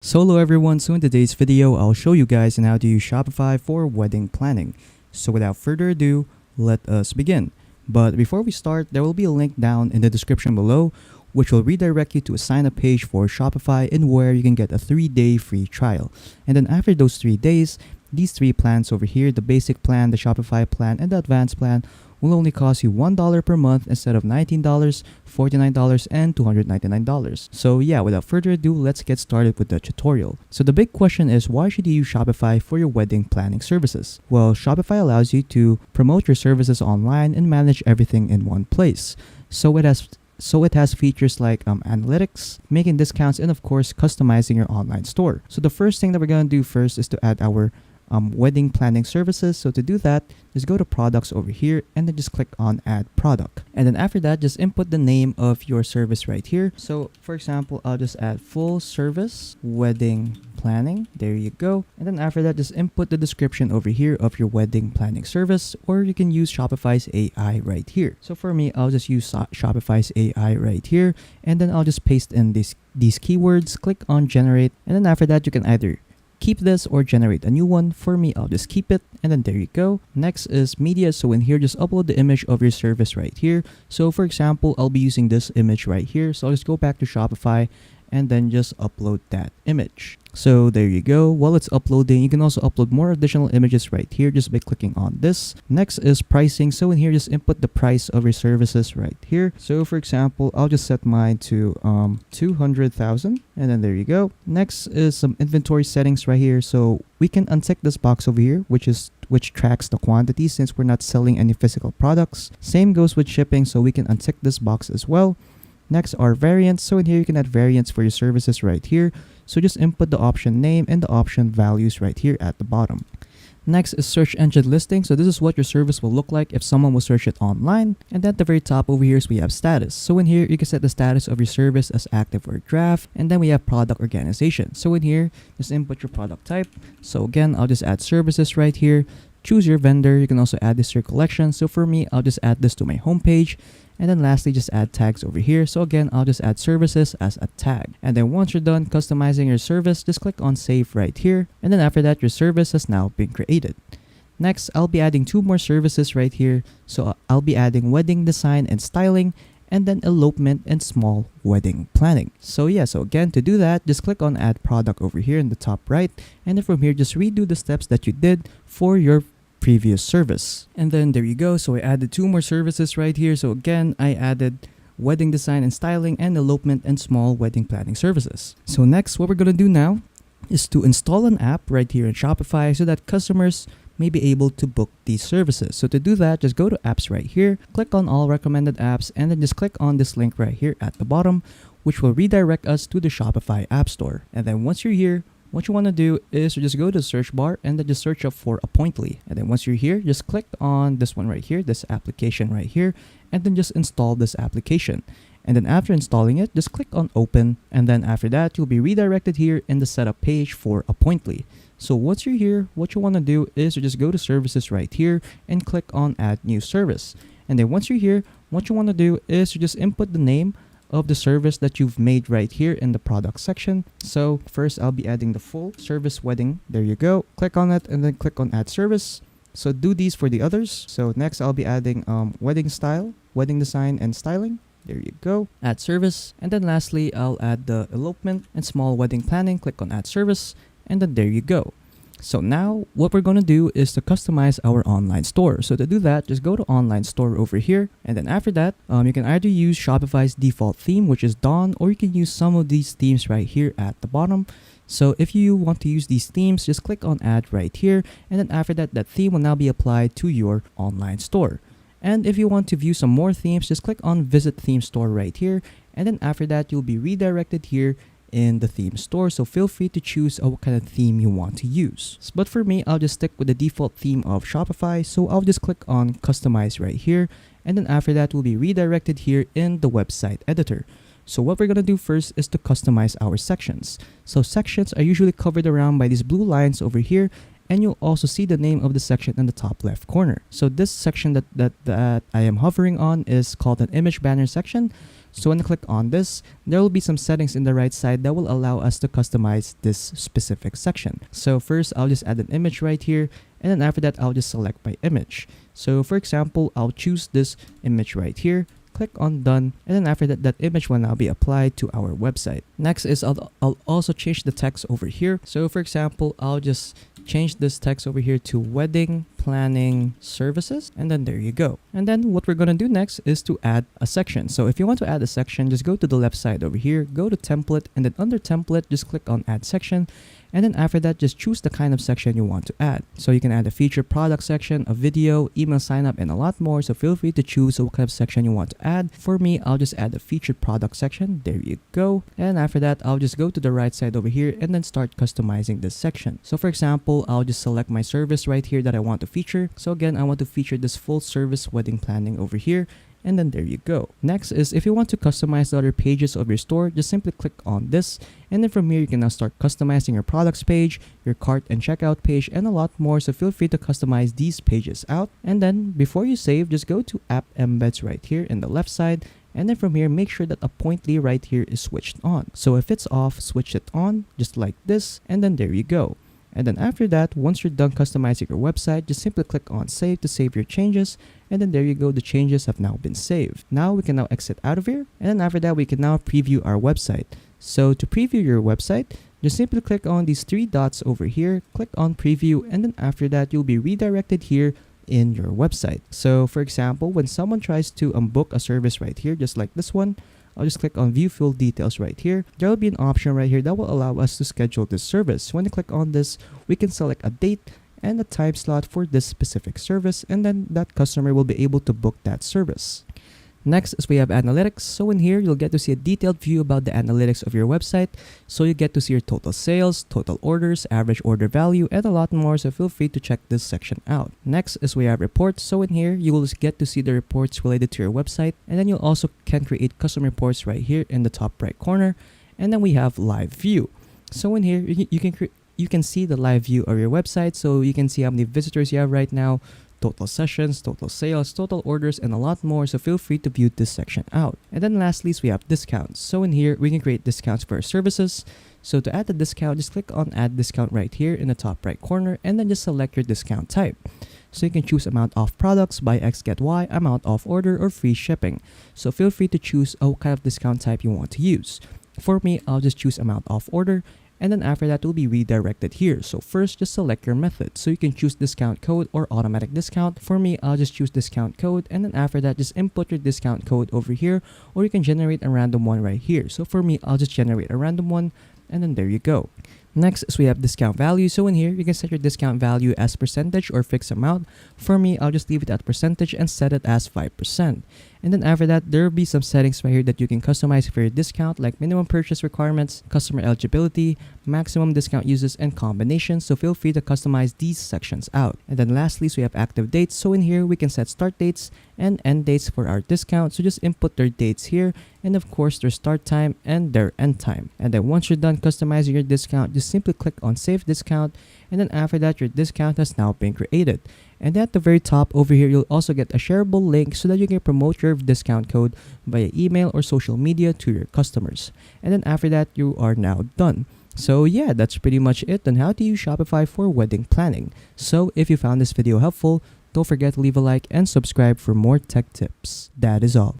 So hello everyone, so in today's video, I'll show you guys on how to use Shopify for wedding planning. So without further ado, let us begin. But before we start, there will be a link down in the description below which will redirect you to a sign up page for Shopify and where you can get a 3-day free trial. And then after those 3 days, these 3 plans over here, the basic plan, the Shopify plan, and the advanced plan will only cost you $1 per month instead of $19, $49, and $299. So yeah, without further ado, let's get started with the tutorial. So the big question is, why should you use Shopify for your wedding planning services? Well, Shopify allows you to promote your services online and manage everything in one place. So it has features like analytics, making discounts, and of course, customizing your online store. So the first thing that we're going to do first is to add our wedding planning services. So to do that, just go to products over here and then just click on add product. And then after that, just input the name of your service right here. So for example, I'll just add full service wedding planning. There you go. And then after that, just input the description over here of your wedding planning service, or you can use Shopify's AI right here. So for me, I'll just use Shopify's AI right here. And then I'll just paste in these keywords, click on generate. And then after that, you can either keep this or generate a new one. For me, I'll just keep it, and then there you go. Next is media. So in here, just upload the image of your service right here. So for example, I'll be using this image right here. So I'll just go back to Shopify and then just upload that image. So there you go. While it's uploading, you can also upload more additional images right here just by clicking on this. Next is pricing. So in here, just input the price of your services right here. So for example, I'll just set mine to 200,000, and then there you go. Next is some inventory settings right here. So we can untick this box over here, which tracks the quantity since we're not selling any physical products. Same goes with shipping, so we can untick this box as well. Next are variants. So in here, you can add variants for your services right here. So just input the option name and the option values right here at the bottom. Next is search engine listing. So this is what your service will look like if someone will search it online. And at the very top over here is we have status. So in here, you can set the status of your service as active or draft. And then we have product organization. So in here, just input your product type. So again, I'll just add services right here. Choose your vendor. You can also add this to your collection. So for me, I'll just add this to my homepage. And then lastly, just add tags over here. So again, I'll just add services as a tag. And then once you're done customizing your service, just click on save right here. And then after that, your service has now been created. Next, I'll be adding 2 more services right here. So I'll be adding wedding design and styling, and then elopement and small wedding planning. So yeah, so again, to do that, just click on add product over here in the top right. And then from here, just redo the steps that you did for your previous service. And then there you go. So I added 2 more services right here. So again, I added wedding design and styling and elopement and small wedding planning services. So next, what we're going to do now is to install an app right here in Shopify so that customers may be able to book these services. So to do that, just go to apps right here, click on all recommended apps, and then just click on this link right here at the bottom, which will redirect us to the Shopify App Store. And then once you're here, what you want to do is to just go to the search bar and then just search up for Appointly. And then once you're here, just click on this one right here, this application right here, and then just install this application. And then after installing it, just click on open. And then after that, you'll be redirected here in the setup page for Appointly. So once you're here, what you want to do is to just go to services right here and click on add new service. And then once you're here, what you want to do is to just input the name of the service that you've made right here in the product section. So first, I'll be adding the full service wedding. There you go. Click on it and then click on add service. So do these for the others. So next, I'll be adding wedding style, wedding design, and styling. There you go. Add service. And then lastly, I'll add the elopement and small wedding planning. Click on add service. And then there you go. So now what we're going to do is to customize our online store. So to do that, just go to online store over here. And then after that, you can either use Shopify's default theme, which is Dawn, or you can use some of these themes right here at the bottom. So if you want to use these themes, just click on add right here. And then after that, that theme will now be applied to your online store. And if you want to view some more themes, just click on visit theme store right here. And then after that, you'll be redirected here in the theme store. So feel free to choose what kind of theme you want to use. But for me, I'll just stick with the default theme of Shopify. So I'll just click on customize right here. And then after that, we'll be redirected here in the website editor. So what we're going to do first is to customize our sections. So sections are usually covered around by these blue lines over here. and you'll also see the name of the section in the top left corner. So this section that I am hovering on is called an image banner section. So when I click on this, there will be some settings in the right side that will allow us to customize this specific section. So first, I'll just add an image right here, and then after that, I'll just select my image. So for example, I'll choose this image right here, click on done, and then after that, that image will now be applied to our website. Next is I'll also change the text over here. So for example, I'll just change this text over here to wedding planning services, and then there you go. And then what we're going to do next is to add a section. So if you want to add a section, just go to the left side over here, go to template, and then under template, just click on add section. And then after that, just choose the kind of section you want to add. So you can add a featured product section, a video, email sign up, and a lot more. So feel free to choose what kind of section you want to add. For me, I'll just add a featured product section. There you go. And after that, I'll just go to the right side over here and then start customizing this section. So for example, I'll just select my service right here that I want to feature. So again, I want to feature this full service wedding planning over here. And then there you go. Next is if you want to customize the other pages of your store, just simply click on this. And then from here, you can now start customizing your products page, your cart and checkout page, and a lot more. So feel free to customize these pages out. And then before you save, just go to app embeds right here in the left side. And then from here, make sure that a pointly right here is switched on. So if it's off, switch it on just like this. And then there you go. And then after that, once you're done customizing your website, just simply click on save to save your changes. And then there you go, the changes have now been saved. Now we can now exit out of here. And then after that, we can now preview our website. So to preview your website, just simply click on these three dots over here, click on preview, and then after that, you'll be redirected here in your website. So for example, when someone tries to book a service right here, just like this one, I'll just click on view full details right here. There will be an option right here that will allow us to schedule this service. When you click on this, we can select a date and a time slot for this specific service, and then that customer will be able to book that service. Next is we have analytics. So in here, you'll get to see a detailed view about the analytics of your website. So you get to see your total sales, total orders, average order value, and a lot more. So feel free to check this section out. Next is we have reports. So in here, you will get to see the reports related to your website. And then you'll also can create custom reports right here in the top right corner. And then we have live view. So in here, you can see the live view of your website. So you can see how many visitors you have right now, total sessions, total sales, total orders, and a lot more. So feel free to view this section out. And then lastly, we have discounts. So in here, we can create discounts for our services. So to add the discount, just click on add discount right here in the top right corner, and then just select your discount type. So you can choose amount off products, buy X, get Y, amount off order, or free shipping. So feel free to choose what kind of discount type you want to use. For me, I'll just choose amount off order. And then after that, will be redirected here. So first, just select your method. So you can choose discount code or automatic discount. For me, I'll just choose discount code. And then after that, just input your discount code over here, or you can generate a random one right here. So for me, I'll just generate a random one. And then there you go. Next is we have discount value. So in here, you can set your discount value as percentage or fixed amount. For me, I'll just leave it at percentage and set it as 5%. And then after that, there will be some settings right here that you can customize for your discount, like minimum purchase requirements, customer eligibility, maximum discount uses, and combinations. So feel free to customize these sections out. And then lastly, we have active dates. So in here, we can set start dates and end dates for our discount. So just input their dates here, and of course, their start time and their end time. And then once you're done customizing your discount, just simply click on save discount. And then after that, your discount has now been created. And at the very top over here, you'll also get a shareable link so that you can promote your discount code via email or social media to your customers. And then after that, you are now done. So yeah, that's pretty much it on how to use Shopify for wedding planning. So if you found this video helpful, don't forget to leave a like and subscribe for more tech tips. That is all.